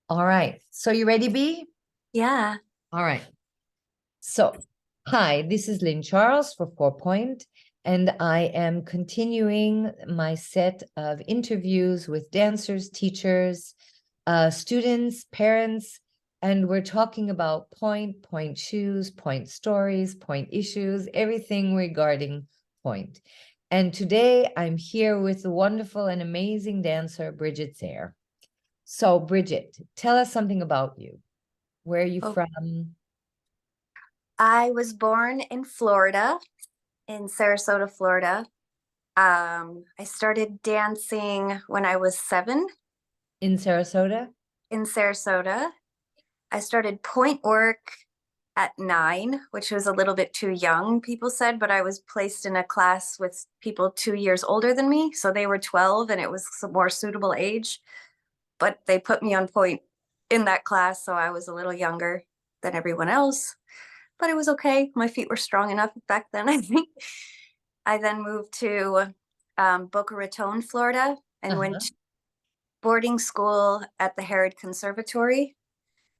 All right. So you ready, B? Yeah. All right. So, hi, this is Lynn Charles for 4pointe, and I am continuing my set of interviews with dancers, teachers, students, parents, and we're talking about pointe shoes, pointe stories, pointe issues, everything regarding pointe. And today I'm here with the wonderful and amazing dancer, Brifdget Zehr. So, Brifdget, tell us something about you. Where are you Oh, from? I was born in Florida, in Sarasota, Florida. I started dancing when I was 7 In Sarasota? in Sarasota. I started point work at 9, which was a little bit too young, people said, but I was placed in a class with people 2 years older than me. So they were 12 and it was a more suitable age. But they put me on point in that class, so I was a little younger than everyone else. But it was okay. My feet were strong enough back then, I think. I then moved to Boca Raton, Florida, and went Uh-huh. to boarding school at the Herod Conservatory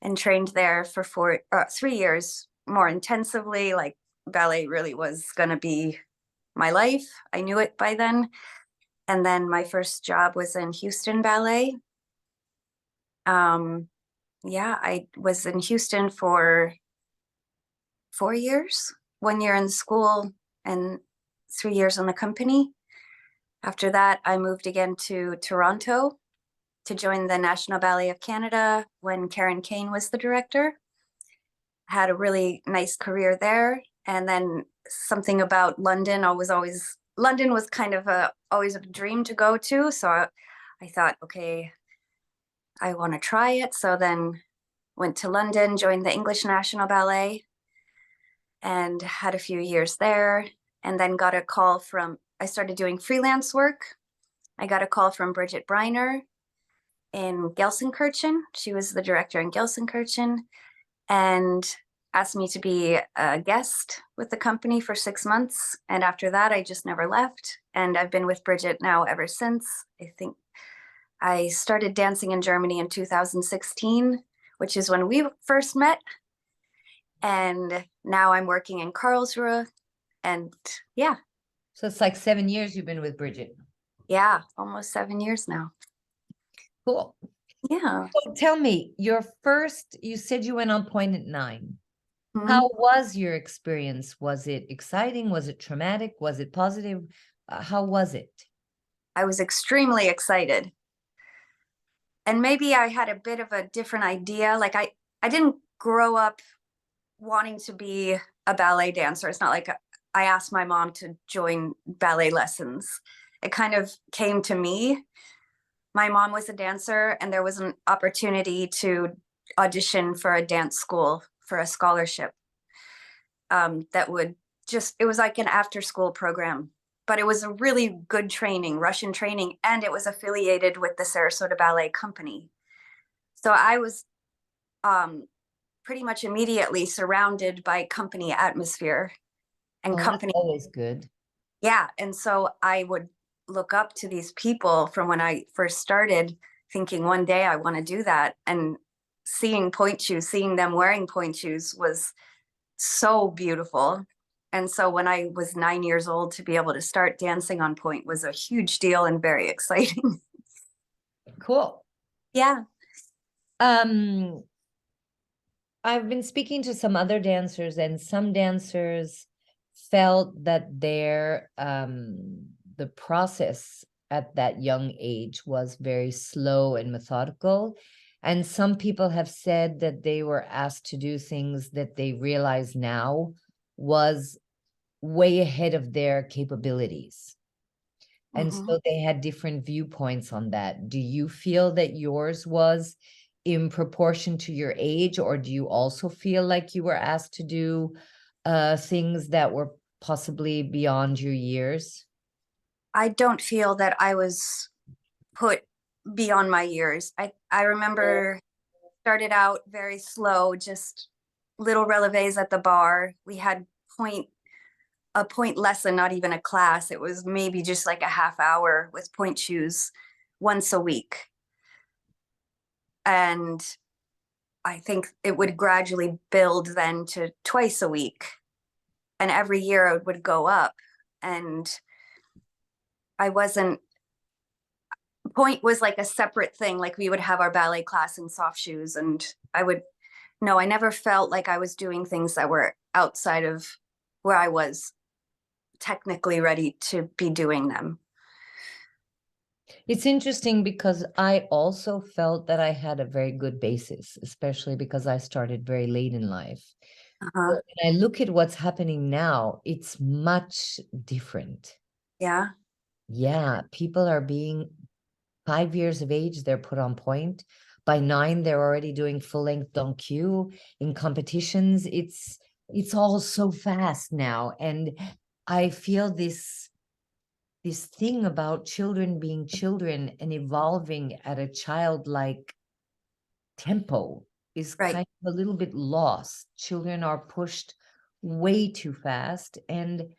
and trained there for 3 years more intensively. Like ballet really was going to be my life. I knew it by then. And then my first job was in Houston Ballet. Um, yeah, I was in Houston for 4 years, 1 year in school and 3 years in the company. After that, I moved again to Toronto to join the National Ballet of Canada when Karen Kane was the director. Had a really nice career there. And then something about London, London was kind of always a dream to go to. So I thought, okay, I want to try it. So then went to London, joined the English National Ballet, and had a few years there. And then got a call I started doing freelance work. I got a call from Bridget Briner in Gelsenkirchen. She was the director in Gelsenkirchen and asked me to be a guest with the company for 6 months. And after that, I just never left. And I've been with Bridget now ever since. I think I started dancing in Germany in 2016, which is when we first met. And now I'm working in Karlsruhe. And yeah, So it's like 7 years you've been with Brifdget. yeah, almost 7 years now. Cool. Yeah. So tell me, you said you went on point at 9. Mhm. How was your experience? Was it exciting? Was it traumatic? Was it positive? How was it? I was extremely excited. And maybe I had a bit of a different idea. Like I didn't grow up wanting to be a ballet dancer. It's not like I asked my mom to join ballet lessons. It kind of came to me. My mom was a dancer, and there was an opportunity to audition for a dance school for a scholarship that would it was like an after school program, but it was a really good training, Russian training, and it was affiliated with the Sarasota Ballet Company. So I was pretty much immediately surrounded by company atmosphere and Oh, that's company. always good. Yeah. And so I would look up to these people from when I first started, thinking one day I want to do that. And seeing point shoes, seeing them wearing point shoes was so beautiful. And so when I was 9 years old, to be able to start dancing on point was a huge deal and very exciting. Cool. Yeah. Um, I've been speaking to some other dancers, and some dancers felt that the process at that young age was very slow and methodical. And some people have said that they were asked to do things that they realize now was way ahead of their capabilities. And Mm-hmm. so they had different viewpoints on that. Do you feel that yours was in proportion to your age, or do you also feel like you were asked to do things that were possibly beyond your years? I don't feel that I was put beyond my years. I remember started out very slow, just little releves at the bar. We had a point lesson, not even a class. It was maybe just like a half hour with point shoes once a week. And I think it would gradually build then to twice a week. And every year it would go up. And I wasn't, pointe was like a separate thing. Like we would have our ballet class in soft shoes, and I never felt like I was doing things that were outside of where I was technically ready to be doing them. It's interesting because I also felt that I had a very good basis, especially because I started very late in life. Uh-huh. When I look at what's happening now, it's much different. Yeah. Yeah, people are being 5 years of age, they're put on point. By 9, they're already doing full-length dans cue in competitions. It's all so fast now. And I feel this thing about children being children and evolving at a childlike tempo is Right. kind of a little bit lost. Children are pushed way too fast. And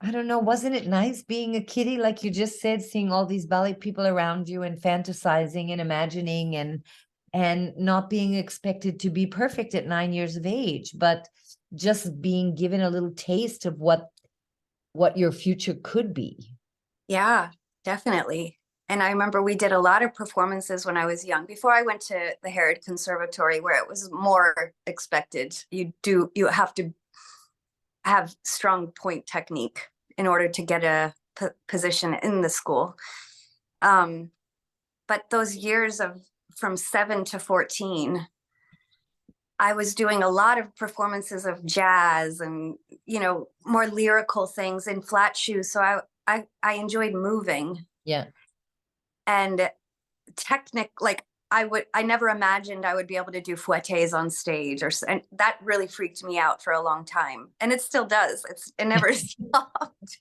I don't know, wasn't it nice being a kiddie, like you just said, seeing all these ballet people around you and fantasizing and imagining and not being expected to be perfect at 9 years of age, but just being given a little taste of what your future could be. Yeah, definitely. And I remember we did a lot of performances when I was young, before I went to the Herod Conservatory, where it was more expected. You have to have strong point technique in order to get a position in the school. But those years of from 7 to 14, I was doing a lot of performances of jazz and, more lyrical things in flat shoes. So I enjoyed moving. Yeah. And like I never imagined I would be able to do fouettes on stage, and that really freaked me out for a long time. And it still does. It never stopped.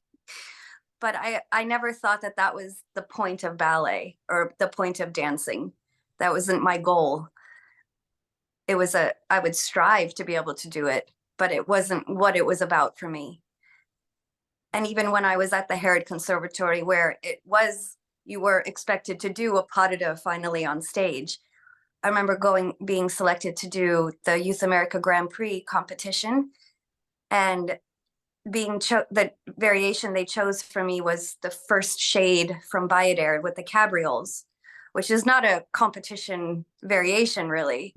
But I never thought that was the point of ballet or the point of dancing. That wasn't my goal. I would strive to be able to do it, but it wasn't what it was about for me. And even when I was at the Herod Conservatory, where you were expected to do a pas de deux finally on stage, I remember being selected to do the Youth America Grand Prix competition, and the variation they chose for me was the first shade from Bayadere with the cabrioles, which is not a competition variation really.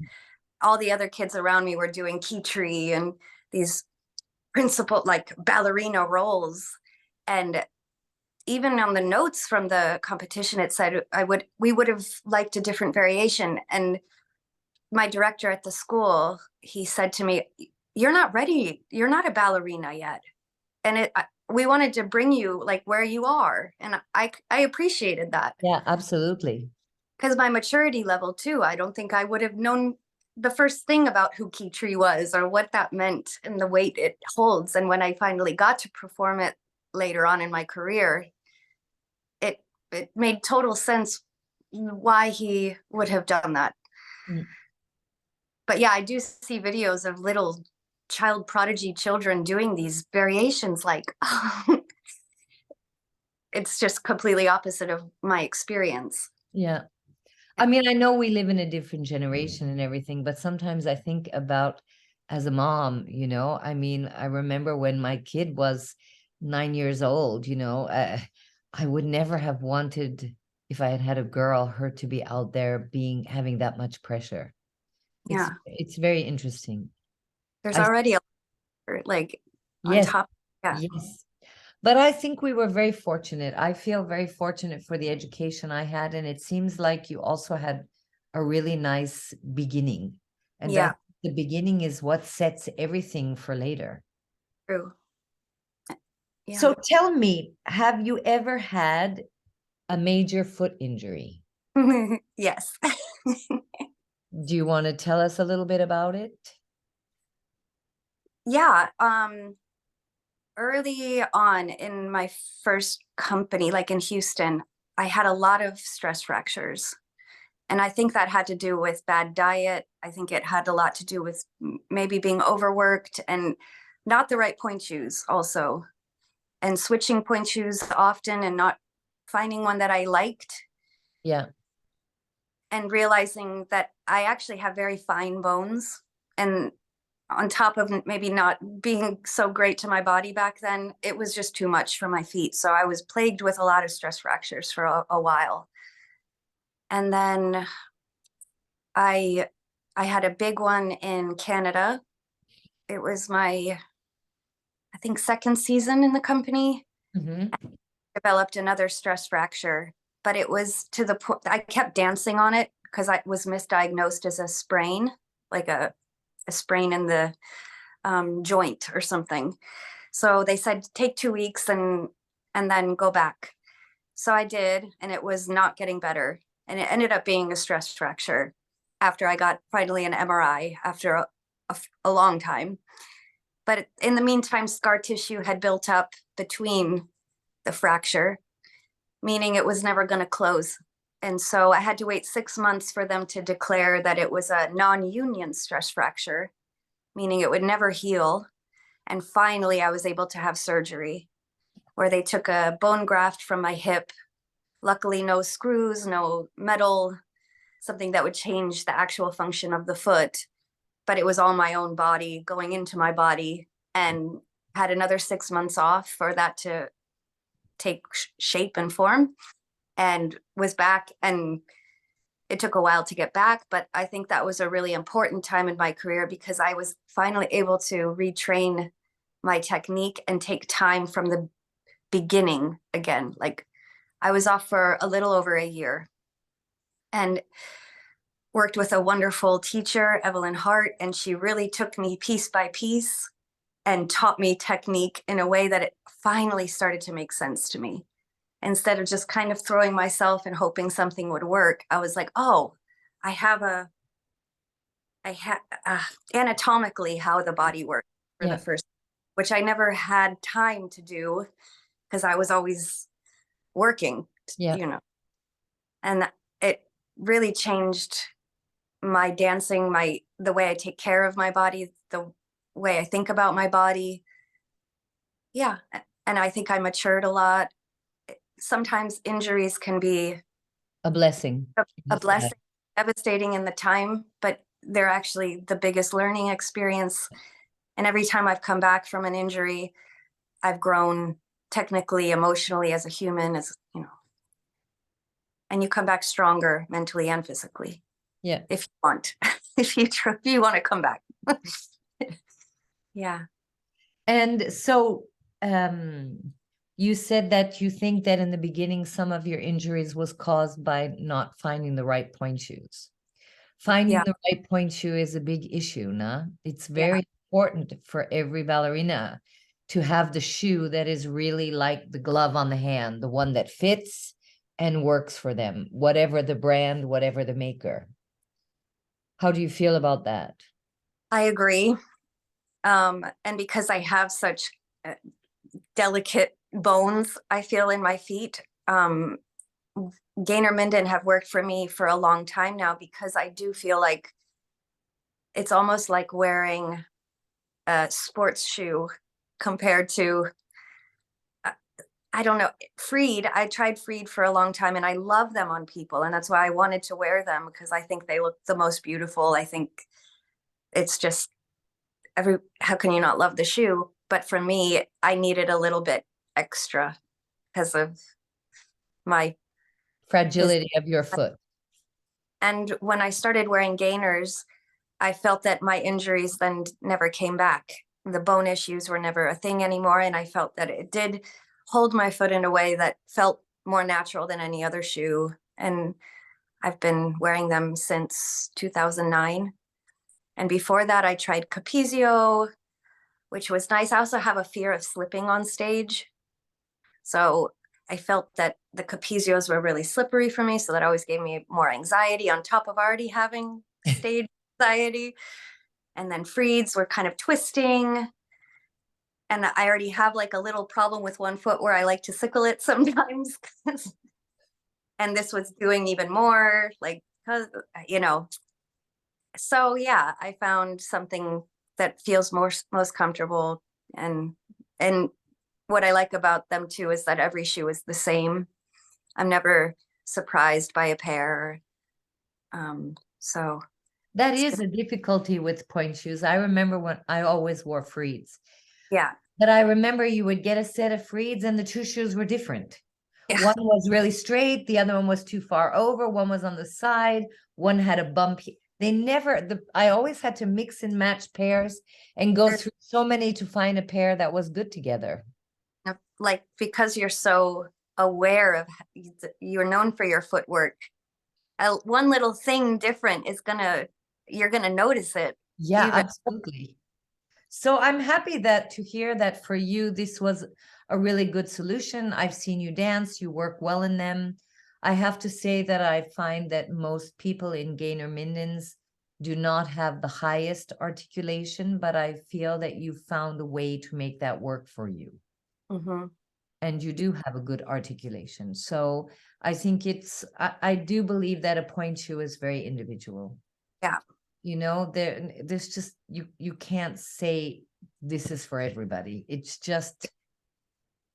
All the other kids around me were doing Kitri and these principal like ballerina rolls. And even on the notes from the competition, it said we would have liked a different variation. And my director at the school, he said to me, "You're not ready. You're not a ballerina yet." And we wanted to bring you like where you are. And I appreciated that. Yeah, absolutely. Because my maturity level too, I don't think I would have known the first thing about who Kitri was or what that meant and the weight it holds. And when I finally got to perform it later on in my career, it made total sense why he would have done that. Mm. But yeah, I do see videos of little child prodigy children doing these variations, like it's just completely opposite of my experience. Yeah. I mean, I know we live in a different generation and everything, but sometimes I think about as a mom, I mean, I remember when my kid was 9 years old, I would never have wanted, if I had had a girl, her to be out there having that much pressure. Yeah. It's very interesting. There's already like on Yes, top. Yeah. yes. But I think we were very fortunate. I feel very fortunate for the education I had. And it seems like you also had a really nice beginning. And Yeah. the beginning is what sets everything for later. True. Yeah. So tell me, have you ever had a major foot injury? Yes. Do you want to tell us a little bit about it? Yeah. Early on in my first company, like in Houston, I had a lot of stress fractures. And I think that had to do with bad diet. I think it had a lot to do with maybe being overworked and not the right point shoes also. And switching point shoes often and not finding one that I liked. Yeah. And realizing that I actually have very fine bones, and on top of maybe not being so great to my body back then, it was just too much for my feet. So I was plagued with a lot of stress fractures for a while. And then I I had a big one in Canada. It was my, I think, second season in the company. Mm-hmm. Developed another stress fracture, but it was to the point I kept dancing on it because I was misdiagnosed as a sprain, like a sprain in the joint or something. So they said take 2 weeks and then go back. So I did, and it was not getting better, and it ended up being a stress fracture after I got finally an MRI after a long time. But in the meantime, scar tissue had built up between the fracture, meaning it was never going to close. And so I had to wait 6 months for them to declare that it was a non-union stress fracture, meaning it would never heal. And finally, I was able to have surgery where they took a bone graft from my hip. Luckily, no screws, no metal, something that would change the actual function of the foot. But it was all my own body going into my body, and had another 6 months off for that to take shape and form, and was back. And it took a while to get back, but I think that was a really important time in my career because I was finally able to retrain my technique and take time from the beginning again. Like, I was off for a little over a year and worked with a wonderful teacher, Evelyn Hart, and she really took me piece by piece and taught me technique in a way that it finally started to make sense to me. Instead of just kind of throwing myself and hoping something would work, I was like, oh, I have anatomically how the body works for the Yeah. first, which I never had time to do because I was always working, Yeah. you know, and it really changed my dancing, the way I take care of my body, the way I think about my body. Yeah. And I think I matured a lot. Sometimes injuries can be A blessing. a blessing, devastating in the time, but they're actually the biggest learning experience. And every time I've come back from an injury, I've grown technically, emotionally, as a human, as you know, and you come back stronger mentally and physically Yeah. if you want, if you want to come back. Yeah. And so you said that you think that in the beginning, some of your injuries was caused by not finding the right point shoes. Finding Yeah. the right point shoe is a big issue, nah? It's Yeah. very important for every ballerina to have the shoe that is really like the glove on the hand, the one that fits and works for them, whatever the brand, whatever the maker. How do you feel about that? I agree. And because I have such delicate bones, I feel, in my feet, Gainer Minden have worked for me for a long time now, because I do feel like it's almost like wearing a sports shoe compared to, I don't know, Freed. I tried Freed for a long time and I love them on people. And that's why I wanted to wear them, because I think they look the most beautiful. I think it's just how can you not love the shoe? But for me, I needed a little bit extra because of my Fragility of your foot. and when I started wearing gainers, I felt that my injuries then never came back. The bone issues were never a thing anymore. And I felt that it did hold my foot in a way that felt more natural than any other shoe. And I've been wearing them since 2009. And before that, I tried Capezio, which was nice. I also have a fear of slipping on stage. So I felt that the Capezios were really slippery for me. So that always gave me more anxiety on top of already having stage anxiety. And then Freeds were kind of twisting. And I already have like a little problem with one foot where I like to sickle it sometimes. And this was doing even more, like, you know. So yeah, I found something that feels most comfortable. And what I like about them too is that every shoe is the same. I'm never surprised by a pair. So That it's is been, a difficulty with point shoes. I remember when I always wore Freeds, yeah, but I remember you would get a set of Freeds and the two shoes were different. yeah, One was really straight, the other one was too far over, one was on the side, one had a bump. They never, I always had to mix and match pairs and go through so many to find a pair that was good together. like because you're so aware of, you're known for your footwork. One little thing different is you're gonna notice it. Yeah, Even absolutely. So I'm happy that to hear that for you, this was a really good solution. I've seen you dance, you work well in them. I have to say that I find that most people in gainer mindens do not have the highest articulation, but I feel that you found a way to make that work for you. Mhm. And you do have a good articulation. So I think I do believe that a point shoe is very individual. Yeah, You know, there's just, you can't say this is for everybody. It's just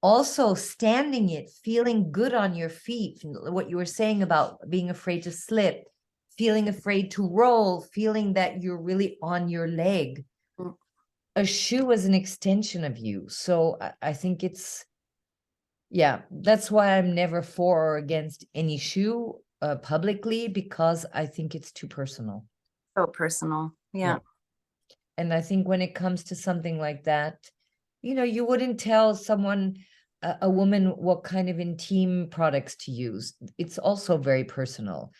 also standing it, feeling good on your feet, what you were saying about being afraid to slip, feeling afraid to roll, feeling that you're really on your leg. Mm. A shoe is an extension of you. So I think it's, yeah, that's why I'm never for or against any shoe publicly, because I think it's too personal. so personal. Yeah. And I think when it comes to something like that, you know, you wouldn't tell someone, a woman, what kind of intimate products to use. It's also very personal.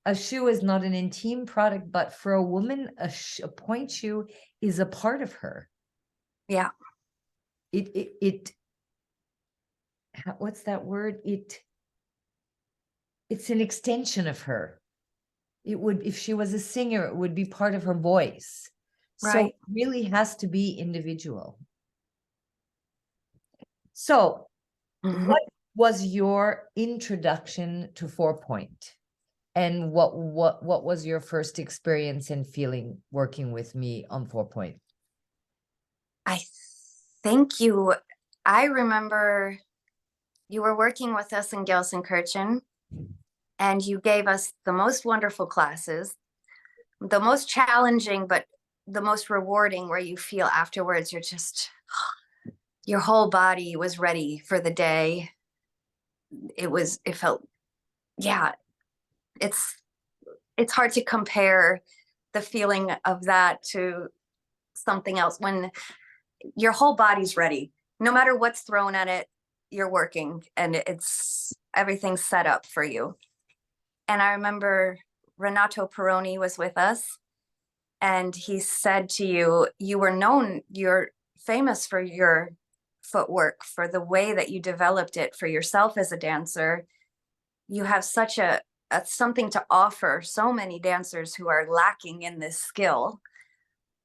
A shoe is not an intimate product, but for a woman, a point shoe is a part of her. Yeah. It what's that word? It's an extension of her. It would, if she was a singer, it would be part of her voice. So Right. it really has to be individual. So Mhm. what was your introduction to 4pointe? And what was your first experience and feeling working with me on 4pointe? I think I remember you were working with us in Gelsenkirchen, and you gave us the most wonderful classes, the most challenging, but the most rewarding, where you feel afterwards you're just, your whole body was ready for the day. It felt, yeah, it's, it's hard to compare the feeling of that to something else when your whole body's ready. No matter what's thrown at it, you're working and it's everything's set up for you. And I remember Renato Peroni was with us, and he said to you, you're famous for your footwork, for the way that you developed it for yourself as a dancer. You have such a something to offer so many dancers who are lacking in this skill,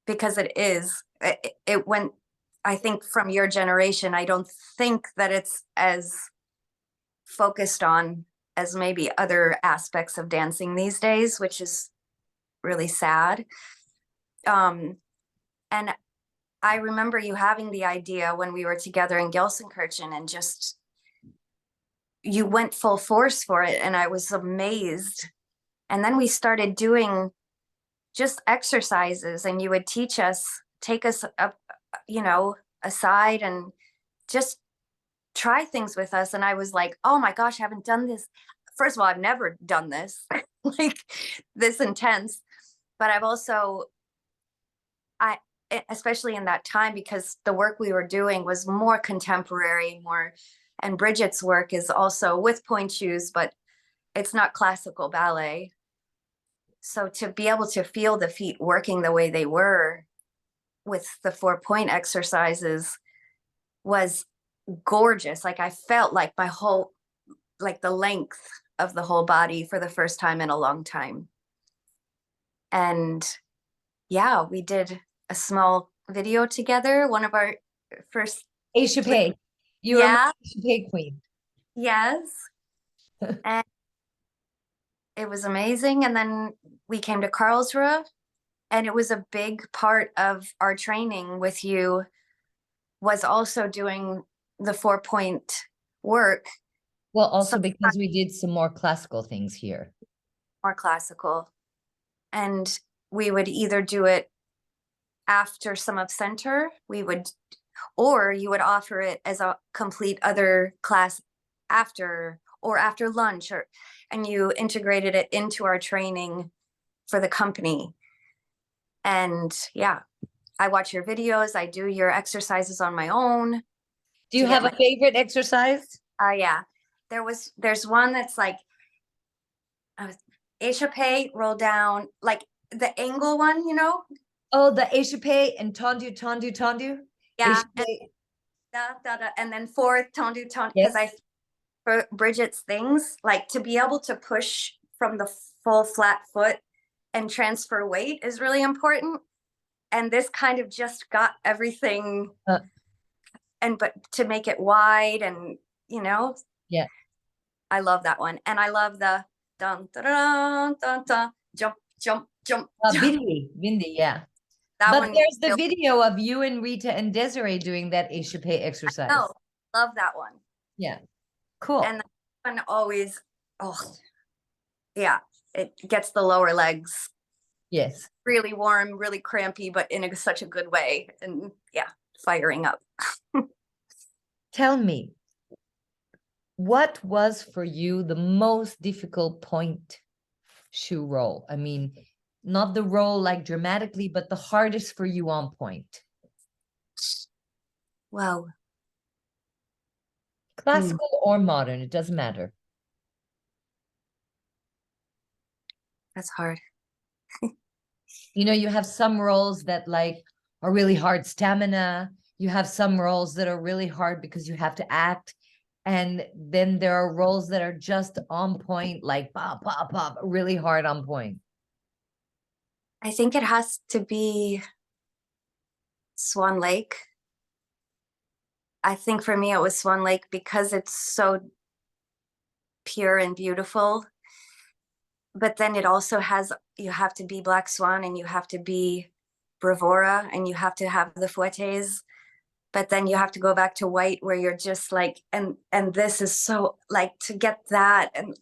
because it went, I think from your generation, I don't think that it's as focused on as maybe other aspects of dancing these days, which is really sad. Um, and I remember you having the idea when we were together in Gelsenkirchen, and just, you went full force for it. And I was amazed. And then we started doing just exercises, and you would teach us, take us up, aside and just try things with us. And I was like, oh my gosh, I haven't done this. First of all, I've never done this, like this intense. But I've also, especially in that time, because the work we were doing was more contemporary, and Brifdget's work is also with point shoes, but it's not classical ballet. So to be able to feel the feet working the way they were with the 4-point exercises was gorgeous. Like I felt like my whole, like the length of the whole body for the first time in a long time. And yeah, we did a small video together. One of our first. Aisha Pei. You are my Yeah, Aisha Pei queen. yes. And it was amazing. And then we came to Karlsruhe, and it was a big part of our training with you, was also doing the 4-point work. Well, also So because we did some more classical things here. more classical. And we would either do it after some of center, or you would offer it as a complete other class after, or after lunch, and you integrated it into our training for the company. And yeah, I watch your videos, I do your exercises on my own. Do you have a favorite exercise? Yeah, there's one that's like échappé, roll down, like the angle one, Oh, the échappé and tendu, tendu, tendu. yeah, and Échappé. and then fourth tendu, tendu, because Yes. for Bridget's things, like to be able to push from the full flat foot and transfer weight is really important. And this kind of just got everything, but to make it wide and, Yeah. I love that one. And I love the dun, dun, dun, dun, dun, jump, jump, jump, jump. Bindi, yeah. That But one. there's the video of you and Rita and Desiree doing that échappé exercise. Oh, love that one. Yeah, cool. And that one always, oh, yeah, it gets the lower legs. Yes. Really warm, really crampy, but in such a good way. And yeah, firing up. Tell me, what was for you the most difficult point shoe roll? I mean, not the roll like dramatically, but the hardest for you on point. Wow. Classical or modern, it doesn't matter. That's hard. You have some rolls that like are really hard stamina. You have some rolls that are really hard because you have to act. And then there are rolls that are just on point, like pop, pop, pop, really hard on point. I think it has to be Swan Lake. I think for me it was Swan Lake because it's so pure and beautiful. But then it also has, you have to be Black Swan and you have to be Bravura and you have to have the fouettes. But then you have to go back to white where you're just like, and this is so like to get that, and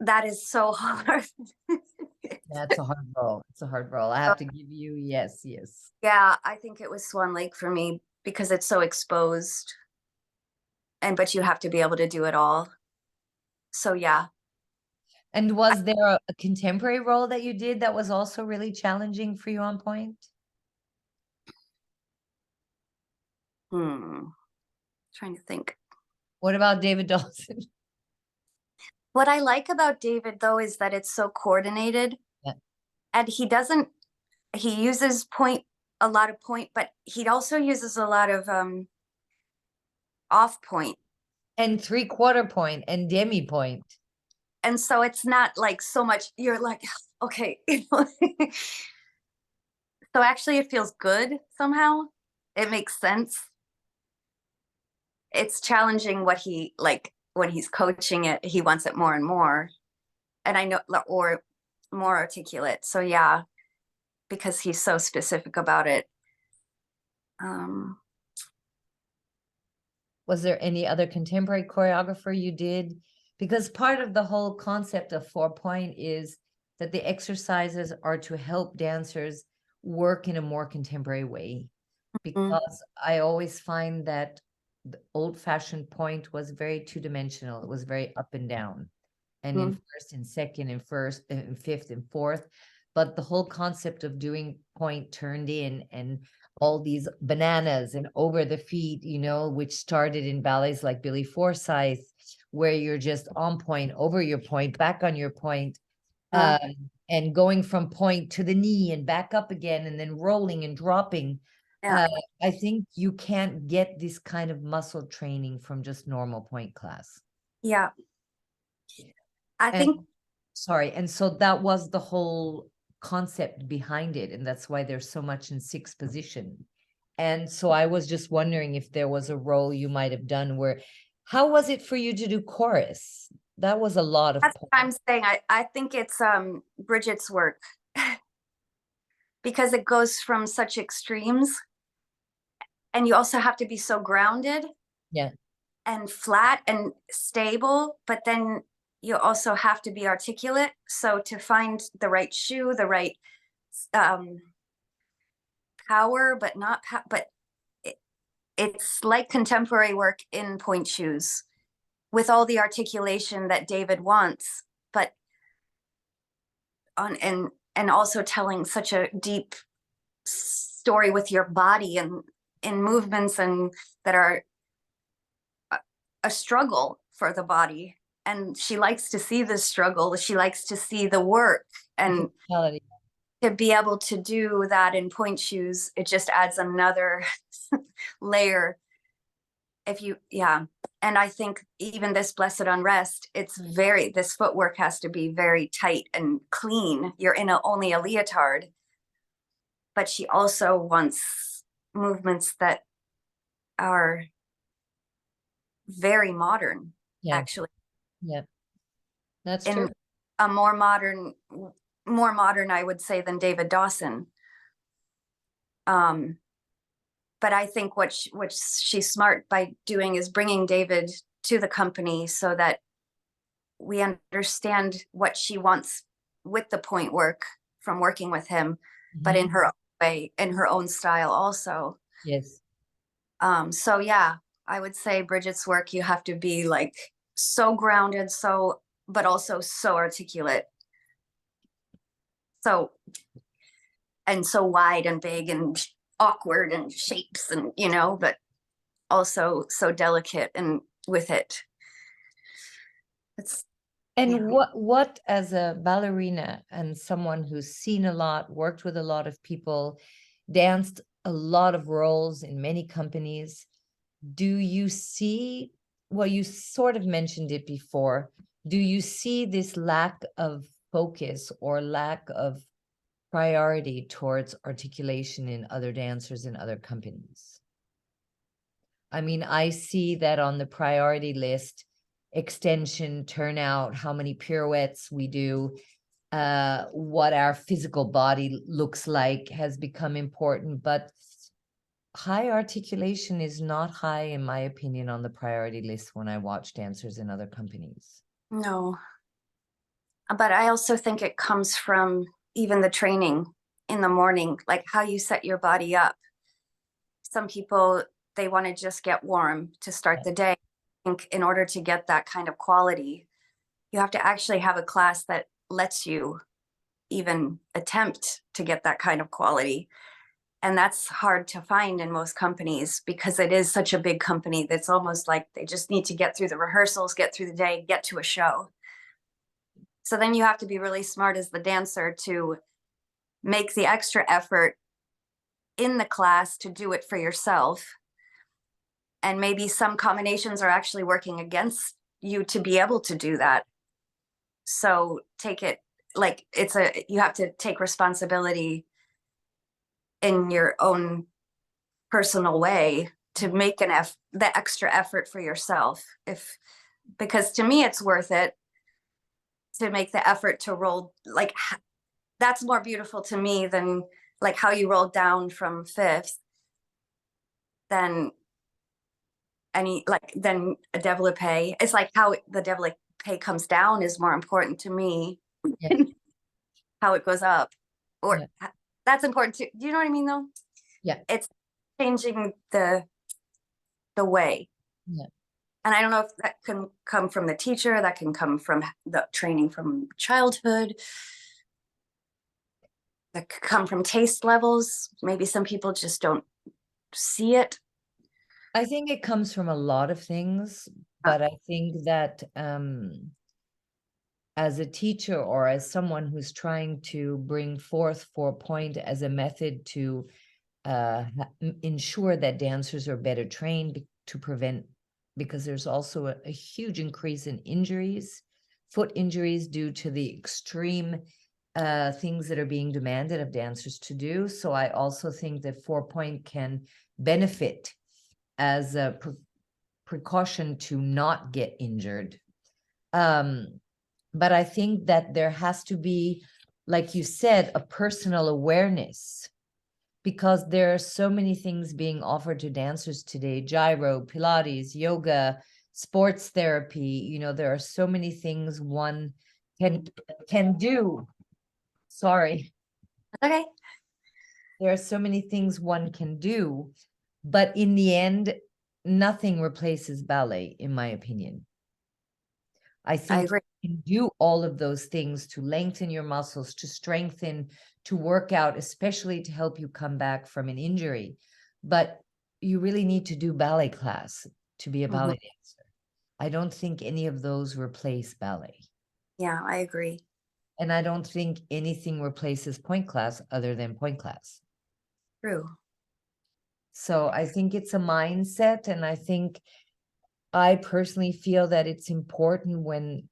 that is so hard. That's a hard roll. It's a hard roll. I have to give you, yes, yes. Yeah, I think it was Swan Lake for me because it's so exposed. But you have to be able to do it all. So yeah. And was there a contemporary role that you did that was also really challenging for you on point? Trying to think. What about David Dawson? What I like about David though is that it's so coordinated. Yeah. And he uses a lot of point, but he also uses a lot of off point. And 3/4 point and demi point. And so it's not like so much, you're like, okay. So actually it feels good somehow. It makes sense. It's challenging what he, like when he's coaching it, he wants it more and more. And I know, or more articulate. So yeah, because he's so specific about it. Was there any other contemporary choreographer you did? Because part of the whole concept of 4-point is that the exercises are to help dancers work in a more contemporary way. Because I always find that the old-fashioned point was very two-dimensional. It was very up and down. And in first and second and first and fifth and fourth. But the whole concept of doing point turned in and all these bananas and over the feet, which started in ballets like Billy Forsyth, where you're just on point, over your point, back on your point, and going from point to the knee and back up again, and then rolling and dropping. Yeah. I think you can't get this kind of muscle training from just normal point class. Yeah. I think. Sorry. And so that was the whole concept behind it. And that's why there's so much in sixth position. And so I was just wondering if there was a role you might have done how was it for you to do chorus? That was a lot of. That's what I'm saying. I think it's Bridget's work because it goes from such extremes and you also have to be so grounded. Yeah. and flat and stable, but then you also have to be articulate. So to find the right shoe, the right power, but not but it's like contemporary work in point shoes with all the articulation that David wants, but on and also telling such a deep story with your body and in movements and that are a struggle for the body. And she likes to see the struggle. She likes to see the work, and to be able to do that in point shoes, it just adds another layer. And I think even this Blessed Unrest, this footwork has to be very tight and clean. You're in only a leotard, but she also wants movements that are very modern, actually. Yeah, that's in true. A more modern, I would say, than David Dawson. But I think what she's smart by doing is bringing David to the company so that we understand what she wants with the point work from working with him, but in her own way, in her own style also. Yes. So yeah, I would say Brifdget's work, you have to be like so grounded, but also so articulate. So wide and big and awkward and shapes and, but also so delicate and with it. What as a ballerina and someone who's seen a lot, worked with a lot of people, danced a lot of roles in many companies, do you see, well, you sort of mentioned it before, do you see this lack of focus or lack of priority towards articulation in other dancers in other companies? I mean, I see that on the priority list, extension, turnout, how many pirouettes we do, what our physical body looks like has become important, but high articulation is not high, in my opinion, on the priority list when I watch dancers in other companies. No, but I also think it comes from even the training in the morning, like how you set your body up. Some people, they want to just get warm to start the day. I think in order to get that kind of quality, you have to actually have a class that lets you even attempt to get that kind of quality. And that's hard to find in most companies because it is such a big company that's almost like they just need to get through the rehearsals, get through the day, get to a show. So then you have to be really smart as the dancer to make the extra effort in the class to do it for yourself. And maybe some combinations are actually working against you to be able to do that. So take it like you have to take responsibility in your own personal way to make the extra effort for yourself. Because to me, it's worth it to make the effort to roll. Like, that's more beautiful to me than like how you rolled down from fifth than a développé. It's like how the développé comes down is more important to me. Yeah. How it goes up, or that's important too. Do you know what I mean though? Yeah. It's changing the way. Yeah. And I don't know if that can come from the teacher, that can come from the training from childhood, that could come from taste levels. Maybe some people just don't see it. I think it comes from a lot of things, but I think that as a teacher or as someone who's trying to bring forth 4pointe as a method to ensure that dancers are better trained to prevent, because there's also a huge increase in injuries, foot injuries due to the extreme things that are being demanded of dancers to do. So I also think that 4pointe can benefit as a precaution to not get injured. But I think that there has to be, like you said, a personal awareness, because there are so many things being offered to dancers today: gyro, Pilates, yoga, sports therapy. You know, there are so many things one can do. Sorry. Okay. There are so many things one can do, but in the end, nothing replaces ballet, in my opinion. I I think agree. you can do all of those things to lengthen your muscles, to strengthen, to work out, especially to help you come back from an injury. But you really need to do ballet class to be a ballet dancer. I don't think any of those replace ballet. Yeah, I agree. And I don't think anything replaces point class other than point class. True. So I think it's a mindset, and I think I personally feel that it's important when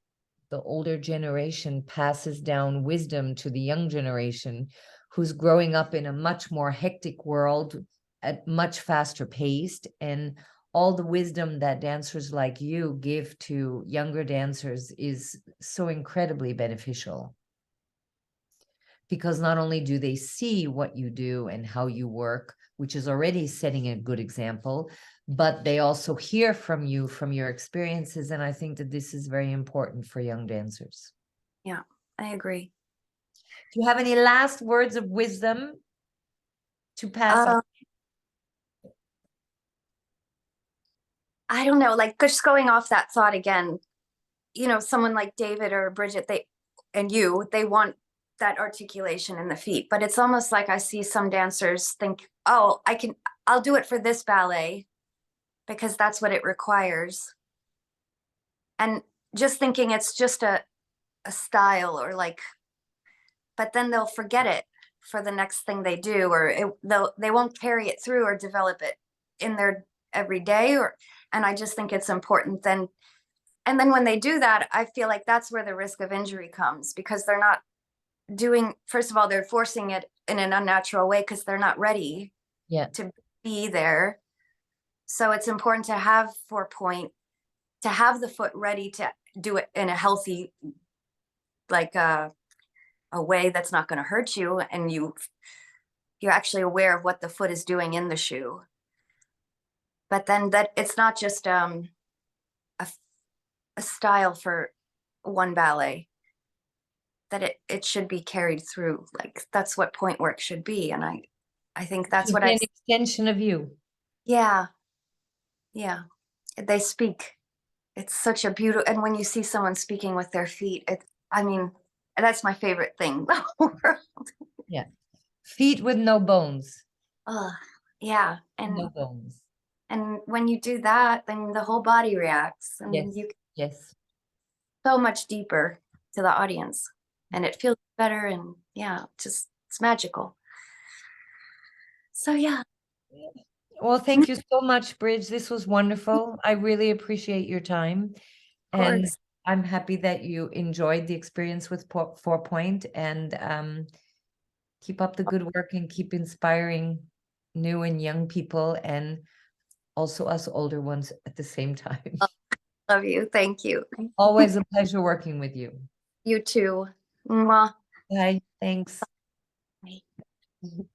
the older generation passes down wisdom to the young generation who's growing up in a much more hectic world at much faster pace, and all the wisdom that dancers like you give to younger dancers is so incredibly beneficial, because not only do they see what you do and how you work, which is already setting a good example, but they also hear from you, from your experiences. And I think that this is very important for young dancers. Yeah, I agree. Do you have any last words of wisdom to pass on? I don't know, like just going off that thought again, you know, someone like David or Bridget, they want that articulation in the feet, but it's almost like I see some dancers think, oh, I'll do it for this ballet because that's what it requires. And just thinking it's just a style, or like, but then they'll forget it for the next thing they do, or they won't carry it through or develop it in their everyday. And I just think it's important then. And then when they do that, I feel like that's where the risk of injury comes, because they're not doing, first of all, they're forcing it in an unnatural way because they're not ready to be there. So it's important to have 4-point, to have the foot ready to do it in a healthy, like a way that's not going to hurt you, and you're actually aware of what the foot is doing in the shoe. But then that it's not just a style for one ballet, that it should be carried through. Like that's what point work should be. And I think that's what an extension of you. Yeah. Yeah. They speak. It's such a beautiful, and when you see someone speaking with their feet, I mean, that's my favorite thing in the world. Yeah. Feet with no bones. Yeah. No bones. And when you do that, then the whole body reacts, and Yes. So much deeper to the audience, and it feels better, and yeah, just it's magical. So yeah. Well, thank you so much, Bridge. This was wonderful. I really appreciate your time. And I'm happy that you enjoyed the experience with 4-point, and keep up the good work and keep inspiring new and young people, and also us older ones at the same time. Love you. Thank you. Always a pleasure working with you. You too. Mwah. Bye. Thanks. Bye.